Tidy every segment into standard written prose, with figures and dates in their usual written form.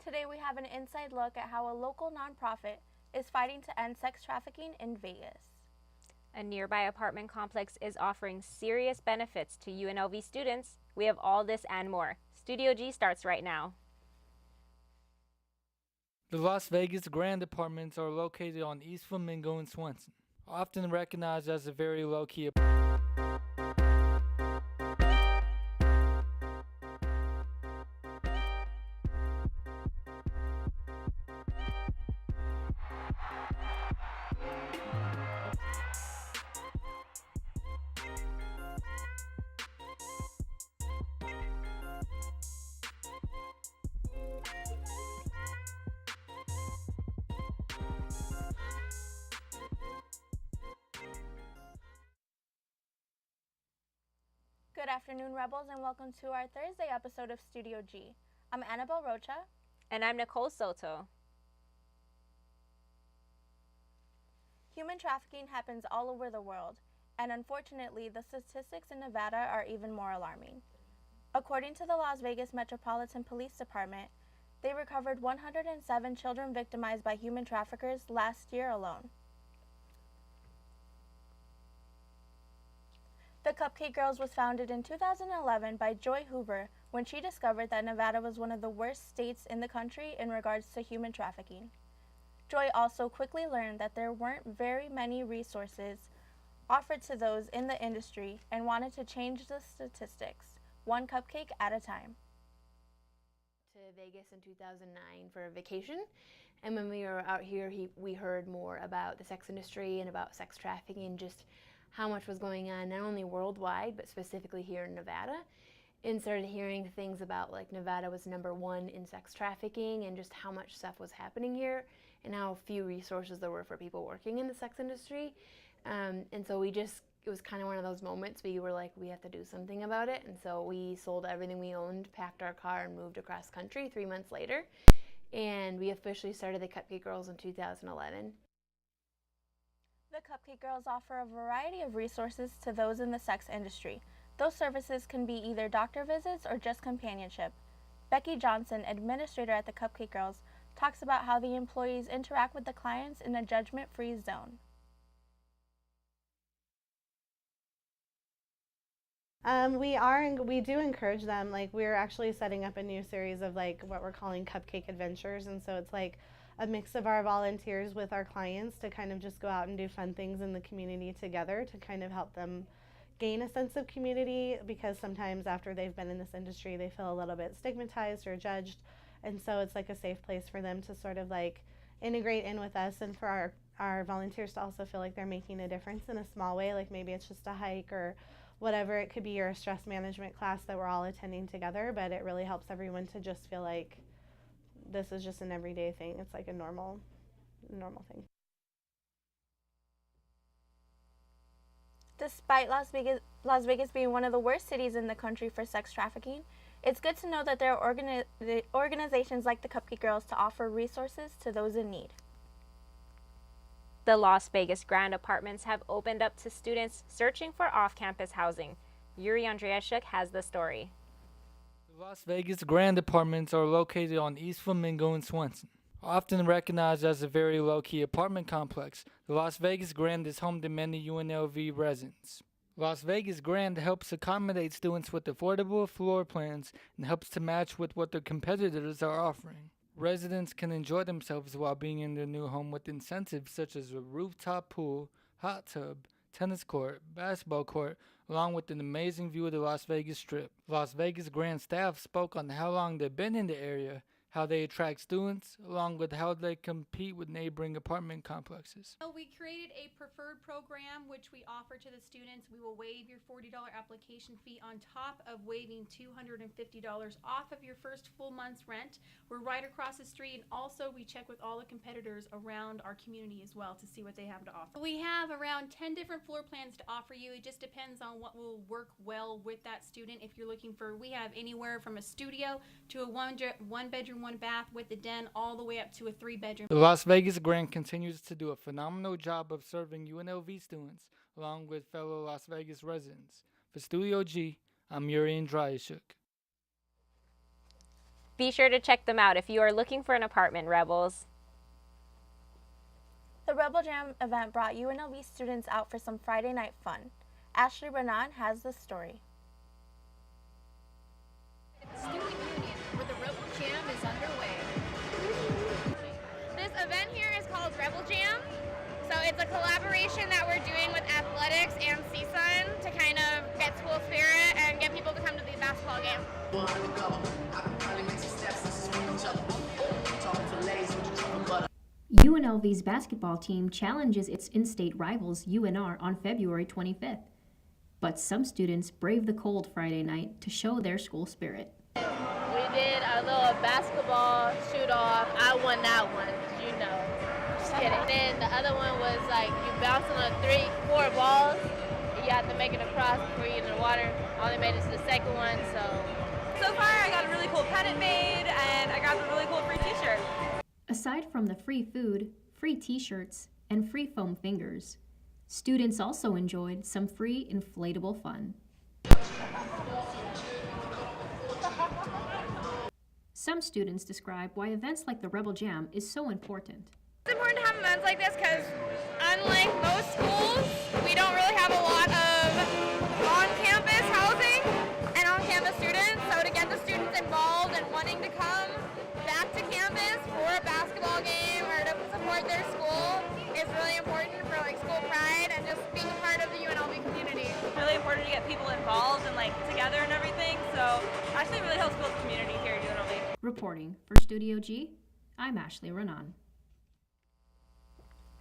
Today we have an inside look at how a local nonprofit is fighting to end sex trafficking in Vegas. A nearby apartment complex is offering serious benefits to UNLV students. We have all this and more. Studio G starts right now. The Las Vegas Grand Apartments are located on East Flamingo and Swenson, often recognized as a very low-key apartment. Good afternoon, Rebels, and welcome to our Thursday episode of Studio G. I'm Annabelle Rocha. And I'm Nicole Soto. Human trafficking happens all over the world, and unfortunately, the statistics in Nevada are even more alarming. According to the Las Vegas Metropolitan Police Department, they recovered 107 children victimized by human traffickers last year alone. The Cupcake Girls was founded in 2011 by Joy Hoover when she discovered that Nevada was one of the worst states in the country in regards to human trafficking. Joy also quickly learned that there weren't very many resources offered to those in the industry and wanted to change the statistics, one cupcake at a time. To Vegas in 2009 for a vacation, and when we were out here, we heard more about the sex industry and about sex trafficking, just how much was going on, not only worldwide, but specifically here in Nevada, and started hearing things about like Nevada was #1 in sex trafficking and just how much stuff was happening here and how few resources there were for people working in the sex industry. And so it was kind of one of those moments we were like, we have to do something about it. And so we sold everything we owned, packed our car, and moved across country 3 months later. And we officially started the Cupcake Girls in 2011. The Cupcake Girls offer a variety of resources to those in the sex industry. Those services can be either doctor visits or just companionship. Becky Johnson, administrator at the Cupcake Girls, talks about how the employees interact with the clients in a judgment-free zone. We do encourage them. Like, we're actually setting up a new series of like what we're calling Cupcake Adventures, and so it's like a mix of our volunteers with our clients to kind of just go out and do fun things in the community together to kind of help them gain a sense of community, because sometimes after they've been in this industry they feel a little bit stigmatized or judged, and so it's like a safe place for them to sort of like integrate in with us, and for our volunteers to also feel like they're making a difference in a small way, like maybe it's just a hike or whatever it could be, or a stress management class that we're all attending together, but it really helps everyone to just feel like this is just an everyday thing. It's like a normal thing. Despite Las Vegas being one of the worst cities in the country for sex trafficking, it's good to know that there are organizations like the Cupcake Girls to offer resources to those in need. The Las Vegas Grand Apartments have opened up to students searching for off-campus housing. Yuri Andreashuk has the story. The Las Vegas Grand Apartments are located on East Flamingo and Swenson, often recognized as a very low-key apartment complex. The Las Vegas Grand is home to many UNLV residents. Las Vegas Grand helps accommodate students with affordable floor plans and helps to match with what their competitors are offering. Residents can enjoy themselves while being in their new home with incentives such as a rooftop pool, hot tub, tennis court, basketball court, along with an amazing view of the Las Vegas Strip. Las Vegas Grand staff spoke on how long they've been in the area, how they attract students, along with how they compete with neighboring apartment complexes. We created a preferred program which we offer to the students. We will waive your $40 application fee on top of waiving $250 off of your first full month's rent. We're right across the street, and also we check with all the competitors around our community as well to see what they have to offer. We have around 10 different floor plans to offer you. It just depends on what will work well with that student. If you're looking for, we have anywhere from a studio to a one bedroom, 1 bath with a den, all the way up to a 3-bedroom. The Las Vegas Grand continues to do a phenomenal job of serving UNLV students along with fellow Las Vegas residents. For Studio G, I'm Yuri Andreashuk. Be sure to check them out if you are looking for an apartment, Rebels. The Rebel Jam event brought UNLV students out for some Friday night fun. Ashley Renan has the story. Student Union, where the Rebel Jam is underway. This event here is called Rebel Jam. So it's a collaboration that we're doing with athletics and CSUN to kind of get school spirit and get people to come to the basketball game. UNLV's basketball team challenges its in-state rivals UNR on February 25th. But some students brave the cold Friday night to show their school spirit. We did a little basketball shoot-off. I won that one, you know. Just kidding. Then the other one was like you bouncing on 4 balls. You have to make it across before you get in the water. I only made it to the second one, So far I got a really cool pennant made and I got a really cool free t-shirt. Aside from the free food, free t-shirts, and free foam fingers, students also enjoyed some free inflatable fun. Some students describe why events like the Rebel Jam is so important. It's important to have events like this because unlike most schools, we don't really have a lot of on-campus housing and on-campus students. So to get the students involved and wanting to come back to campus for a basketball game or to support their school is really important for like school pride and just being a part of the UNLV community. It's really important to get people involved and like together and everything. So actually really helps build community here at UNLV. Reporting for Studio G, I'm Ashley Renan.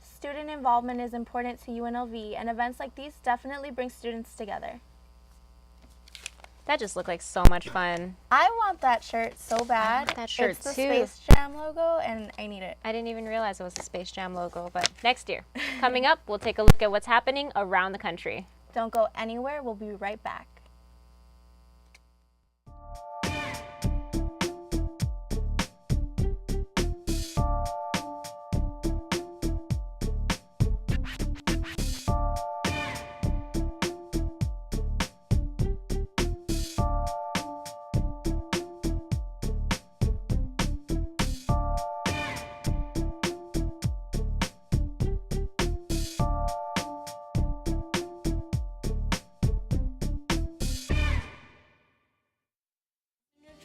Student involvement is important to UNLV, and events like these definitely bring students together. That just looked like so much fun. I want that shirt so bad. I want that shirt it's the too. Space Jam logo, and I need it. I didn't even realize it was the Space Jam logo, but next year. Coming up, we'll take a look at what's happening around the country. Don't go anywhere. We'll be right back.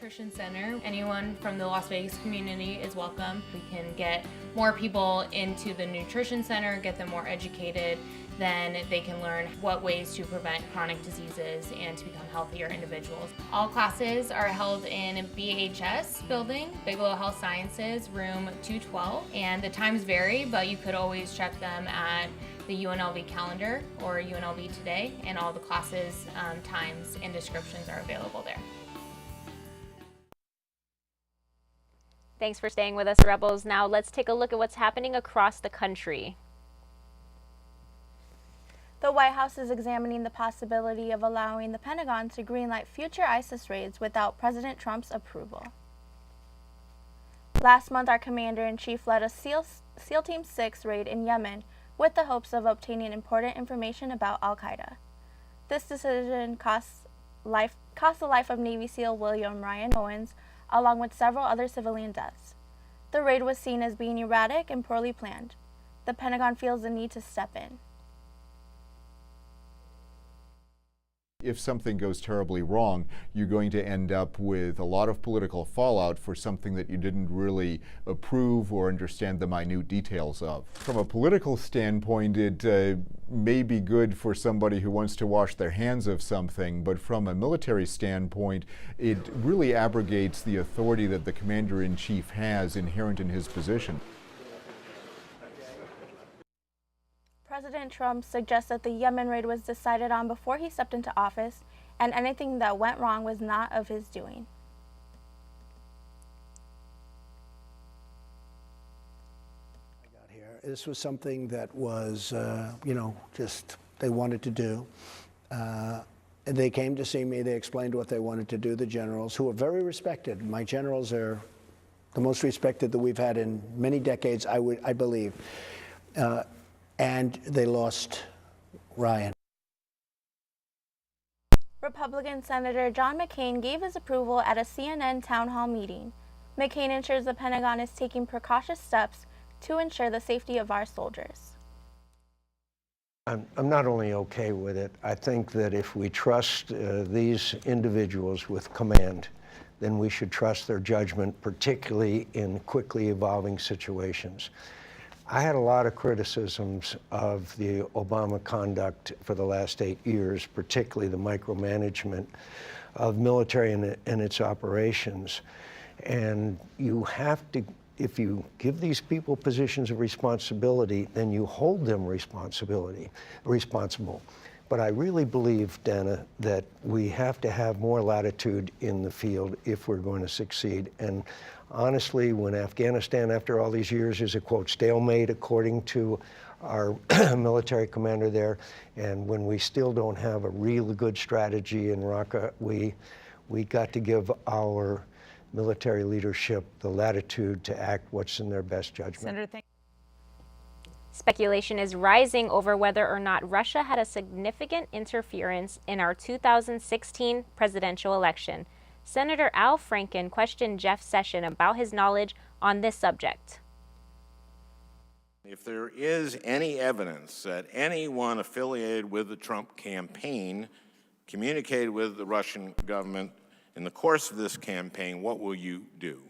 Nutrition Center. Anyone from the Las Vegas community is welcome. We can get more people into the Nutrition Center, get them more educated, then they can learn what ways to prevent chronic diseases and to become healthier individuals. All classes are held in BHS building, Bigelow Health Sciences, room 212, and the times vary, but you could always check them at the UNLV calendar or UNLV Today, and all the classes, times, and descriptions are available there. Thanks for staying with us, Rebels. Now let's take a look at what's happening across the country. The White House is examining the possibility of allowing the Pentagon to greenlight future ISIS raids without President Trump's approval. Last month, our commander-in-chief led a SEAL Team 6 raid in Yemen with the hopes of obtaining important information about al-Qaeda. This decision cost the life of Navy SEAL William Ryan Owens, along with several other civilian deaths. The raid was seen as being erratic and poorly planned. The Pentagon feels the need to step in. If something goes terribly wrong, you're going to end up with a lot of political fallout for something that you didn't really approve or understand the minute details of. From a political standpoint, it may be good for somebody who wants to wash their hands of something, but from a military standpoint, it really abrogates the authority that the commander-in-chief has inherent in his position. President Trump suggests that the Yemen raid was decided on before he stepped into office, and anything that went wrong was not of his doing. This was something that was, just they wanted to do. They came to see me. They explained what they wanted to do, the generals, who are very respected. My generals are the most respected that we've had in many decades, I believe. And they lost Ryan. Republican Senator John McCain gave his approval at a CNN town hall meeting. McCain ensures the Pentagon is taking precautious steps to ensure the safety of our soldiers. I'm not only okay with it, I think that if we trust these individuals with command, then we should trust their judgment, particularly in quickly evolving situations. I had a lot of criticisms of the Obama conduct for the last 8 years, particularly the micromanagement of military and its operations. And you have to, if you give these people positions of responsibility, then you hold them responsible. But I really believe, Dana, that we have to have more latitude in the field if we're going to succeed. And honestly, when Afghanistan, after all these years, is a, quote, stalemate, according to our military commander there, and when we still don't have a really good strategy in Raqqa, we got to give our military leadership the latitude to act what's in their best judgment. Senator, speculation is rising over whether or not Russia had a significant interference in our 2016 presidential election. Senator Al Franken questioned Jeff Sessions about his knowledge on this subject. If there is any evidence that anyone affiliated with the Trump campaign communicated with the Russian government in the course of this campaign, what will you do?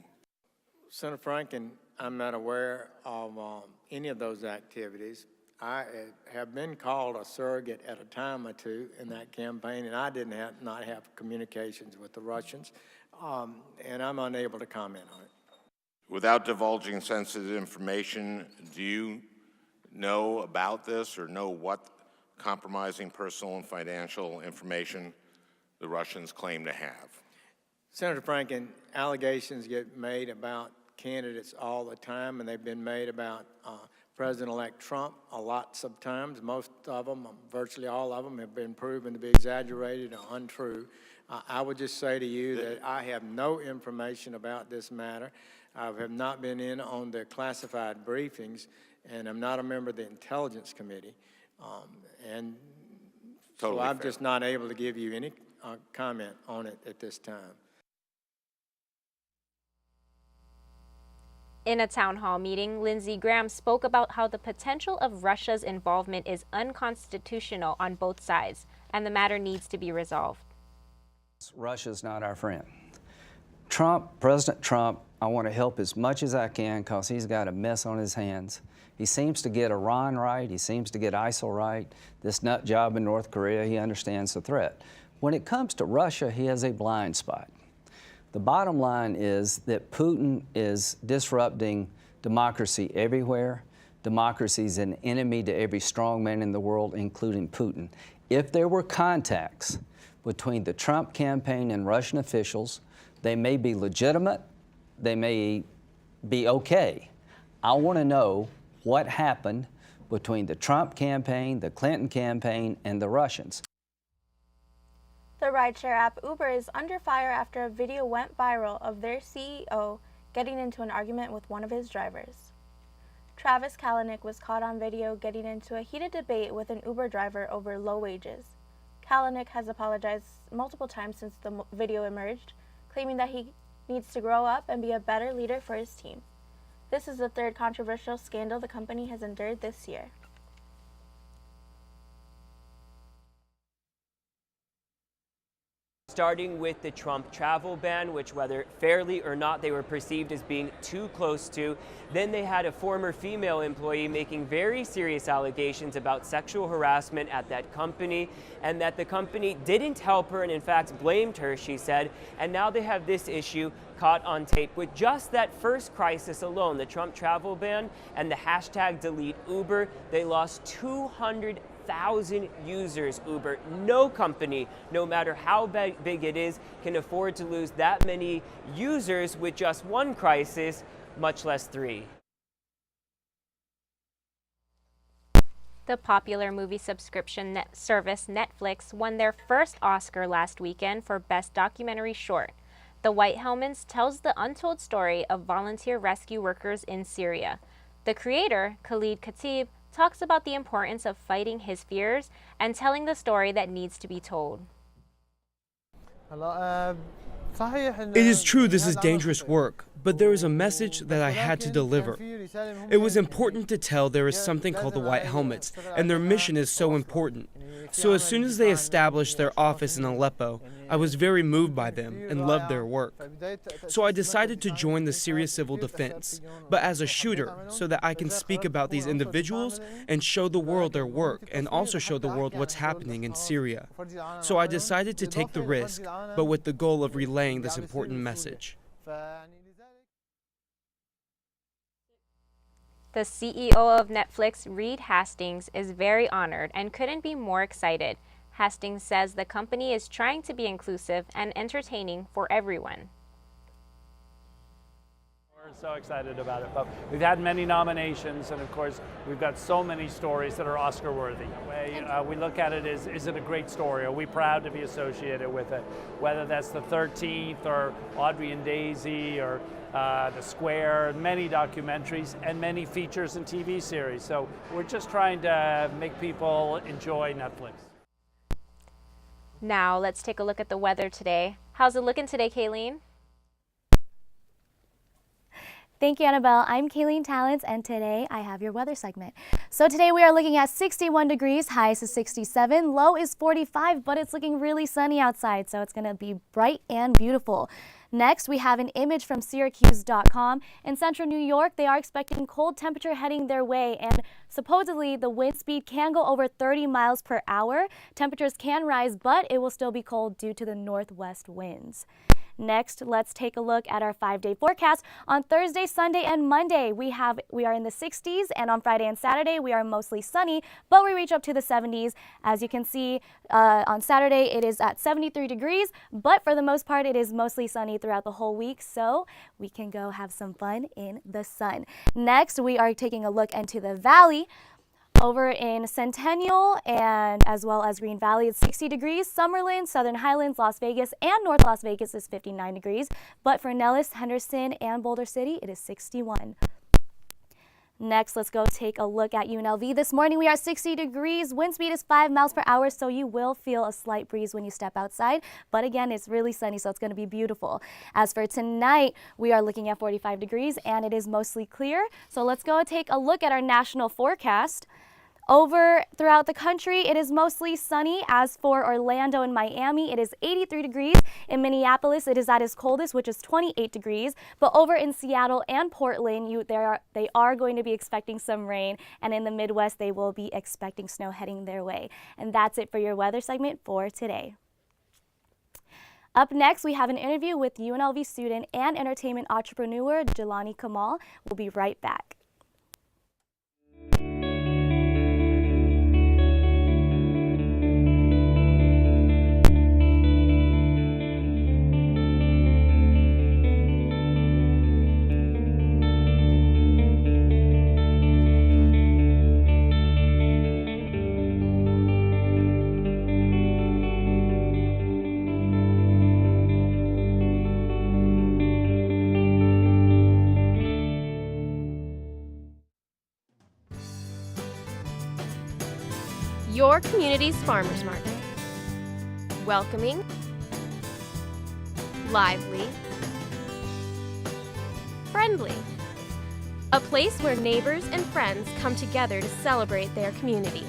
Senator Franken, I'm not aware of any of those activities. I have been called a surrogate at a time or two in that campaign, and I did not have communications with the Russians, and I'm unable to comment on it. Without divulging sensitive information, do you know about this or know what compromising personal and financial information the Russians claim to have? Senator Franken, allegations get made about candidates all the time, and they've been made about President-elect Trump a lot of times. Most of them, virtually all of them, have been proven to be exaggerated or untrue. I would just say to you that I have no information about this matter. I have not been in on the classified briefings, and I'm not a member of the Intelligence Committee. So I'm just not able to give you any comment on it at this time. In a town hall meeting, Lindsey Graham spoke about how the potential of Russia's involvement is unconstitutional on both sides, and the matter needs to be resolved. Russia's not our friend. President Trump, I want to help as much as I can because he's got a mess on his hands. He seems to get Iran right. He seems to get ISIL right. This nut job in North Korea, he understands the threat. When it comes to Russia, he has a blind spot. The bottom line is that Putin is disrupting democracy everywhere. Democracy is an enemy to every strong man in the world, including Putin. If there were contacts between the Trump campaign and Russian officials, they may be legitimate, they may be okay. I want to know what happened between the Trump campaign, the Clinton campaign, and the Russians. The rideshare app Uber is under fire after a video went viral of their CEO getting into an argument with one of his drivers. Travis Kalanick was caught on video getting into a heated debate with an Uber driver over low wages. Kalanick has apologized multiple times since the video emerged, claiming that he needs to grow up and be a better leader for his team. This is the third controversial scandal the company has endured this year. Starting with the Trump travel ban, which whether fairly or not they were perceived as being too close to. Then they had a former female employee making very serious allegations about sexual harassment at that company, and that the company didn't help her and in fact blamed her, she said. And now they have this issue caught on tape. With just that first crisis alone, the Trump travel ban and the hashtag delete Uber, they lost 200,000 users. Uber, no company, no matter how big it is, can afford to lose that many users with just one crisis, much less three. The popular movie subscription service Netflix won their first Oscar last weekend for Best Documentary Short. The White Helmets tells the untold story of volunteer rescue workers in Syria. The creator, Khalid Khatib, talks about the importance of fighting his fears and telling the story that needs to be told. It is true this is dangerous work, but there is a message that I had to deliver. It was important to tell there is something called the White Helmets, and their mission is so important. So as soon as they established their office in Aleppo, I was very moved by them and loved their work. So I decided to join the Syria Civil Defense, but as a shooter, so that I can speak about these individuals and show the world their work, and also show the world what's happening in Syria. So I decided to take the risk, but with the goal of relaying this important message. The CEO of Netflix, Reed Hastings, is very honored and couldn't be more excited. Hastings says the company is trying to be inclusive and entertaining for everyone. We're so excited about it, but we've had many nominations, and of course we've got so many stories that are Oscar worthy. We look at it as, is it a great story? Are we proud to be associated with it? Whether that's the 13th or Audrey and Daisy or The Square, many documentaries and many features and TV series. So we're just trying to make people enjoy Netflix. Now let's take a look at the weather today. How's it looking today, Kayleen? Thank you, Annabelle. I'm Kayleen Talents, and today I have your weather segment. So today we are looking at 61 degrees, highs is 67, low is 45, but it's looking really sunny outside, so it's going to be bright and beautiful. Next, we have an image from Syracuse.com. In central New York, they are expecting cold temperature heading their way, and supposedly the wind speed can go over 30 miles per hour. Temperatures can rise, but it will still be cold due to the northwest winds. Next, let's take a look at our 5-day forecast. On Thursday, Sunday, and Monday, we are in the 60s, and on Friday and Saturday, we are mostly sunny, but we reach up to the 70s. As you can see, on Saturday, it is at 73 degrees, but for the most part, it is mostly sunny throughout the whole week, so we can go have some fun in the sun. Next, we are taking a look into the valley. Over in Centennial and as well as Green Valley, it's 60 degrees. Summerlin, Southern Highlands, Las Vegas, and North Las Vegas is 59 degrees. But for Nellis, Henderson, and Boulder City, it is 61. Next, let's go take a look at UNLV. This morning, we are 60 degrees. Wind speed is 5 miles per hour, so you will feel a slight breeze when you step outside. But again, it's really sunny, so it's going to be beautiful. As for tonight, we are looking at 45 degrees, and it is mostly clear. So let's go take a look at our national forecast. Over throughout the country, it is mostly sunny. As for Orlando and Miami, it is 83 degrees. In Minneapolis, it is at its coldest, which is 28 degrees. But over in Seattle and Portland, they are going to be expecting some rain. And in the Midwest, they will be expecting snow heading their way. And that's it for your weather segment for today. Up next, we have an interview with UNLV student and entertainment entrepreneur Jelani Kamal. We'll be right back. Your community's farmers market. Welcoming, lively, friendly. A place where neighbors and friends come together to celebrate their community.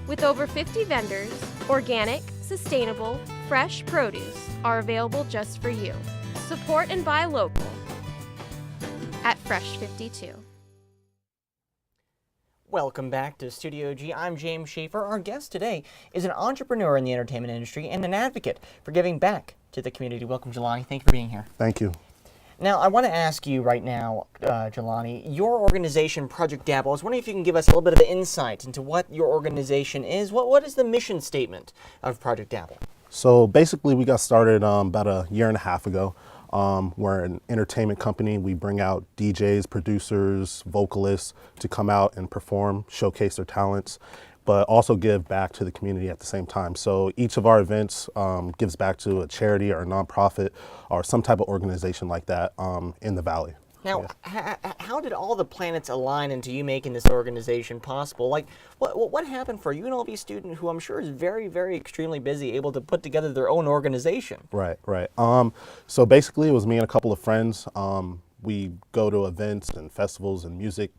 With over 50 vendors, organic, sustainable, fresh produce are available just for you. Support and buy local at Fresh 52. Welcome back to Studio G. I'm James Schaefer. Our guest today is an entrepreneur in the entertainment industry and an advocate for giving back to the community. Welcome, Jelani. Thank you for being here. Thank you. Now, I want to ask you right now, Jelani, your organization, Project Dabble, I was wondering if you can give us a little bit of insight into what your organization is. What is the mission statement of Project Dabble? So basically, we got started about a year and a half ago. We're an entertainment company. We bring out DJs, producers, vocalists to come out and perform, showcase their talents, but also give back to the community at the same time. So each of our events gives back to a charity or a nonprofit or some type of organization like that in the Valley. Now, how did all the planets align into you making this organization possible? Like, what happened for a UNLV student who I'm sure is very, very extremely busy, able to put together their own organization? Right. So basically, it was me and a couple of friends. We go to events and festivals and music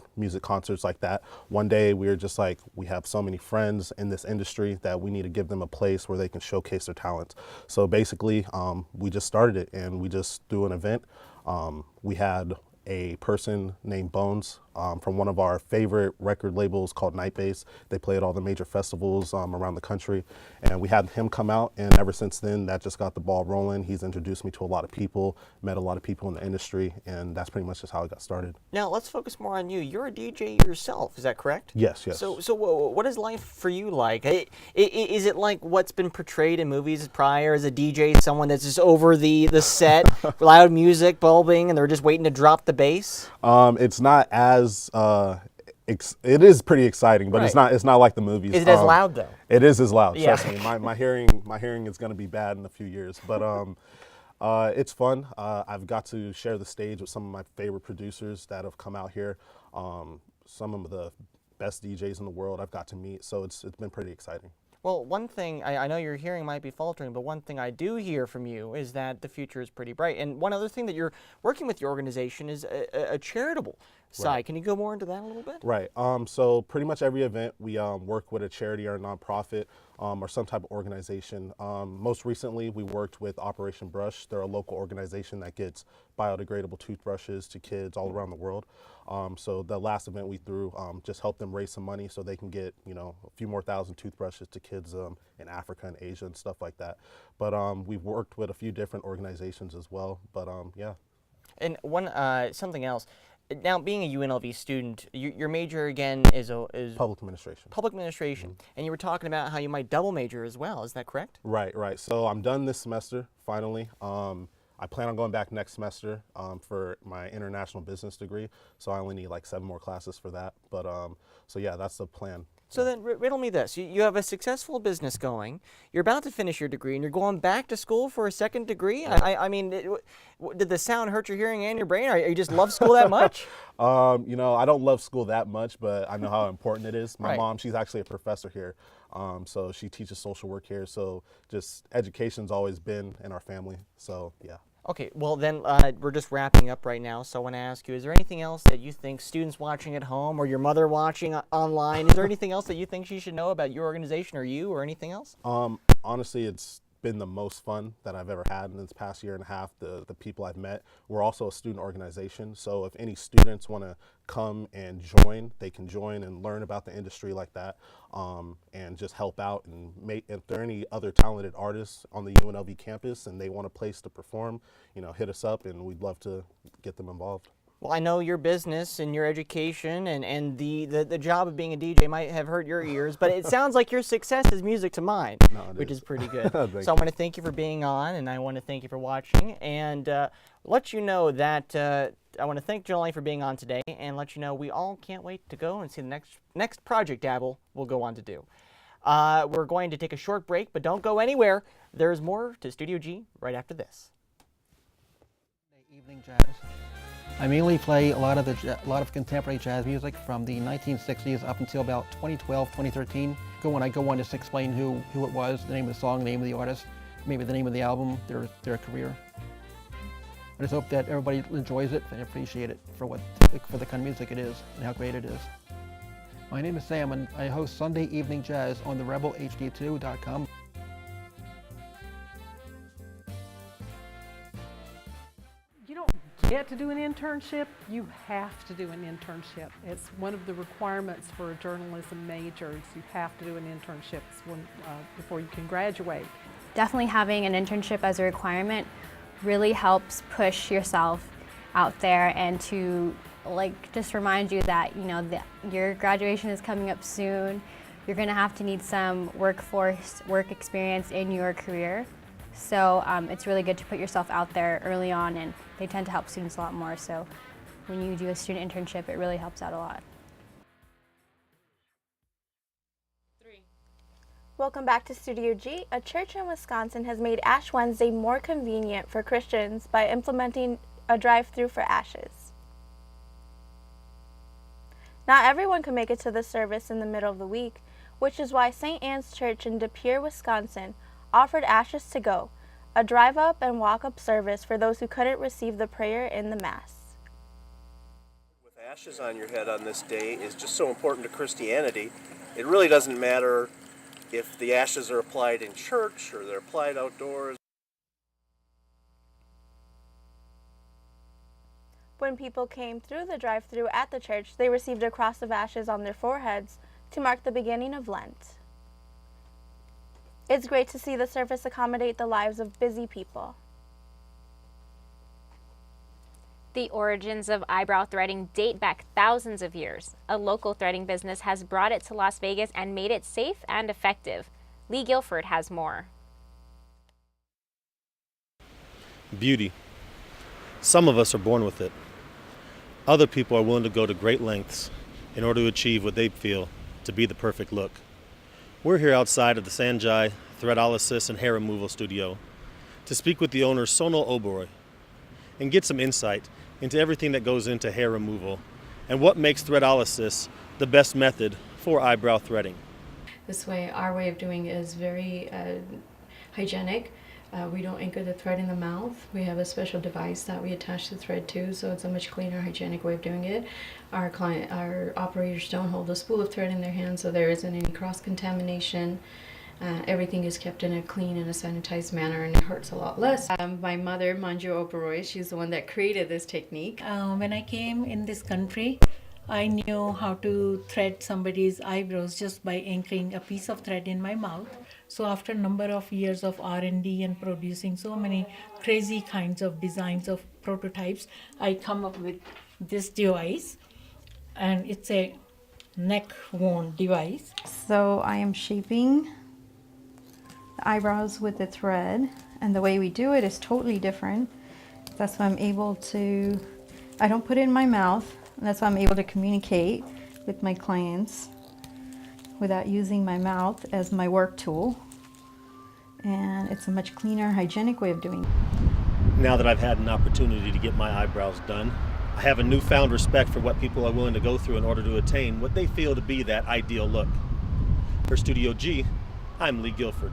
concerts like that. One day we were just like, we have so many friends in this industry that we need to give them a place where they can showcase their talents. So basically, we just started it, and we just threw an event. We had a person named Bones from one of our favorite record labels called Nightbase. They play at all the major festivals around the country, and we had him come out, and ever since then that just got the ball rolling. He's introduced me to a lot of people, met a lot of people in the industry, and that's pretty much just how it got started. Now let's focus more on you. You're a DJ yourself, is that correct? Yes. So what is life for you like? Is it like what's been portrayed in movies prior as a DJ, someone that's just over the set, loud music bulbing, and they're just waiting to drop the bass? It's not as it is pretty exciting, but right. it's not like the movies. Is it as loud though? It is as loud. Yeah. Trust me. My hearing is going to be bad in a few years, but it's fun. I've got to share the stage with some of my favorite producers that have come out here. Some of the best DJs in the world I've got to meet, so it's been pretty exciting. Well, one thing, I know your hearing might be faltering, but one thing I do hear from you is that the future is pretty bright. And one other thing that you're working with your organization is a charitable side. Right. Can you go more into that a little bit? Right. So pretty much every event we work with a charity or a nonprofit or some type of organization. Most recently, we worked with Operation Brush. They're a local organization that gets biodegradable toothbrushes to kids all around the world. So the last event we threw just helped them raise some money so they can get, a few more thousand toothbrushes to kids in Africa and Asia and stuff like that. But we've worked with a few different organizations as well. But yeah. And something else. Now, being a UNLV student, your major again is public administration. Public administration, and you were talking about how you might double major as well. Is that correct? Right. So I'm done this semester finally. I plan on going back next semester for my international business degree. So I only need like 7 more classes for that. But so yeah, that's the plan. So then, riddle me this. You have a successful business going. You're about to finish your degree, and you're going back to school for a second degree? I mean, did the sound hurt your hearing and your brain, or you just love school that much? I don't love school that much, but I know how important it is. My mom, she's actually a professor here. So she teaches social work here. So just education's always been in our family. So yeah. Okay, well then we're just wrapping up right now, so I want to ask you, is there anything else that you think students watching at home or your mother watching online, is there anything else that you think she should know about your organization or you or anything else? Honestly, it's been the most fun that I've ever had in this past year and a half. The people I've met. We're also a student organization, so if any students want to come and join, they can join and learn about the industry like that, and just help out and if there are any other talented artists on the UNLV campus and they want a place to perform, hit us up and we'd love to get them involved. Well, I know your business and your education and the job of being a DJ might have hurt your ears, but it sounds like your success is music to mine, which is pretty good. So I want to thank you for being on, and I want to thank you for watching, and let you know that I want to thank Jelani for being on today, and let you know we all can't wait to go and see the next project Dabble will go on to do. We're going to take a short break, but don't go anywhere. There's more to Studio G right after this. Evening jazz. I mainly play a lot of contemporary jazz music from the 1960s up until about 2012, 2013. When I go on, just explain who it was, the name of the song, the name of the artist, maybe the name of the album, their career. I just hope that everybody enjoys it and appreciate it for the kind of music it is and how great it is. My name is Sam, and I host Sunday Evening Jazz on therebelhd2.com. Get to do an internship, you have to do an internship. It's one of the requirements for a journalism major. You have to do an internship before you can graduate. Definitely having an internship as a requirement really helps push yourself out there and to just remind you that your graduation is coming up soon. You're going to have to need some work experience in your career. So it's really good to put yourself out there early on, and they tend to help students a lot more. So when you do a student internship, it really helps out a lot. Welcome back to Studio G. A church in Wisconsin has made Ash Wednesday more convenient for Christians by implementing a drive-through for ashes. Not everyone could make it to the service in the middle of the week, which is why St. Anne's Church in De Pere, Wisconsin, offered Ashes to Go, a drive-up and walk-up service for those who couldn't receive the prayer in the Mass. With ashes on your head on this day is just so important to Christianity. It really doesn't matter if the ashes are applied in church or they're applied outdoors. When people came through the drive-thru at the church, they received a cross of ashes on their foreheads to mark the beginning of Lent. It's great to see the service accommodate the lives of busy people. The origins of eyebrow threading date back thousands of years. A local threading business has brought it to Las Vegas and made it safe and effective. Lee Guilford has more. Beauty. Some of us are born with it. Other people are willing to go to great lengths in order to achieve what they feel to be the perfect look. We're here outside of the Sanjay Threadolysis and Hair Removal Studio to speak with the owner Sonal Oberoi and get some insight into everything that goes into hair removal and what makes threadolysis the best method for eyebrow threading. This way, our way of doing it is very hygienic. We don't anchor the thread in the mouth. We have a special device that we attach the thread to, so it's a much cleaner, hygienic way of doing it. Our operators don't hold a spool of thread in their hand, so there isn't any cross-contamination. Everything is kept in a clean and a sanitized manner, and it hurts a lot less. My mother, Manju Oberoi, she's the one that created this technique. When I came in this country, I knew how to thread somebody's eyebrows just by anchoring a piece of thread in my mouth. So after a number of years of R&D and producing so many crazy kinds of designs of prototypes, I come up with this device, and it's a neck worn device. So I am shaping the eyebrows with the thread, and the way we do it is totally different. That's why I'm able to, I don't put it in my mouth, and that's why I'm able to communicate with my clients without using my mouth as my work tool. And it's a much cleaner, hygienic way of doing it. Now that I've had an opportunity to get my eyebrows done, I have a newfound respect for what people are willing to go through in order to attain what they feel to be that ideal look. For Studio G, I'm Lee Guilford.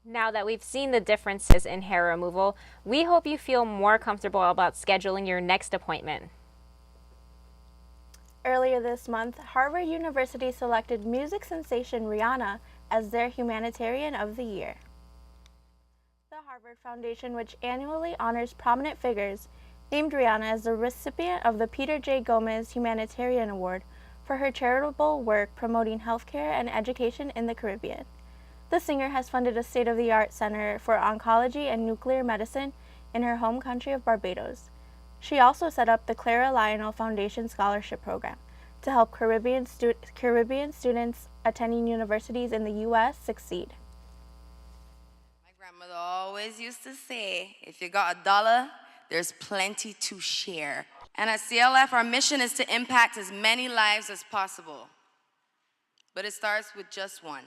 Now that we've seen the differences in hair removal, we hope you feel more comfortable about scheduling your next appointment. Earlier this month, Harvard University selected music sensation Rihanna as their Humanitarian of the Year. The Harvard Foundation, which annually honors prominent figures, named Rihanna as the recipient of the Peter J. Gomez Humanitarian Award for her charitable work promoting healthcare and education in the Caribbean. The singer has funded a state-of-the-art center for oncology and nuclear medicine in her home country of Barbados. She also set up the Clara Lionel Foundation Scholarship Program to help Caribbean students attending universities in the U.S. succeed. My grandmother always used to say, if you got $1, there's plenty to share. And at CLF, our mission is to impact as many lives as possible. But it starts with just one.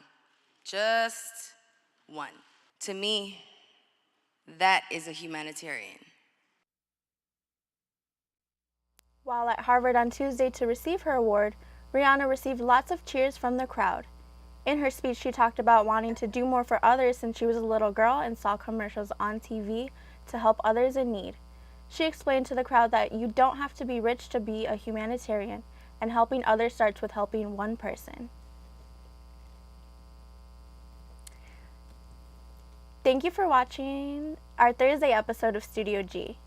Just one. To me, that is a humanitarian. While at Harvard on Tuesday to receive her award, Rihanna received lots of cheers from the crowd. In her speech, she talked about wanting to do more for others since she was a little girl and saw commercials on TV to help others in need. She explained to the crowd that you don't have to be rich to be a humanitarian, and helping others starts with helping one person. Thank you for watching our Thursday episode of Studio G.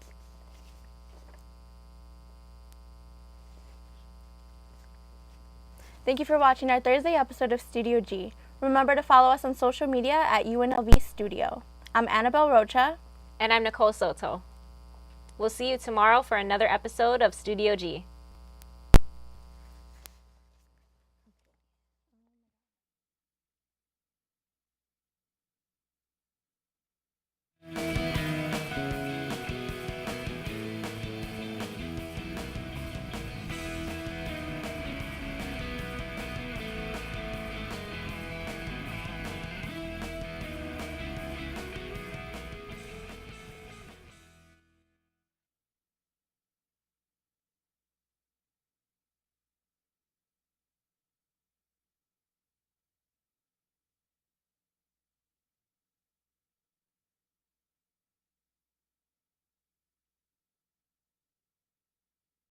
Thank you for watching our Thursday episode of Studio G. Remember to follow us on social media at UNLV Studio. I'm Annabelle Rocha. And I'm Nicole Soto. We'll see you tomorrow for another episode of Studio G.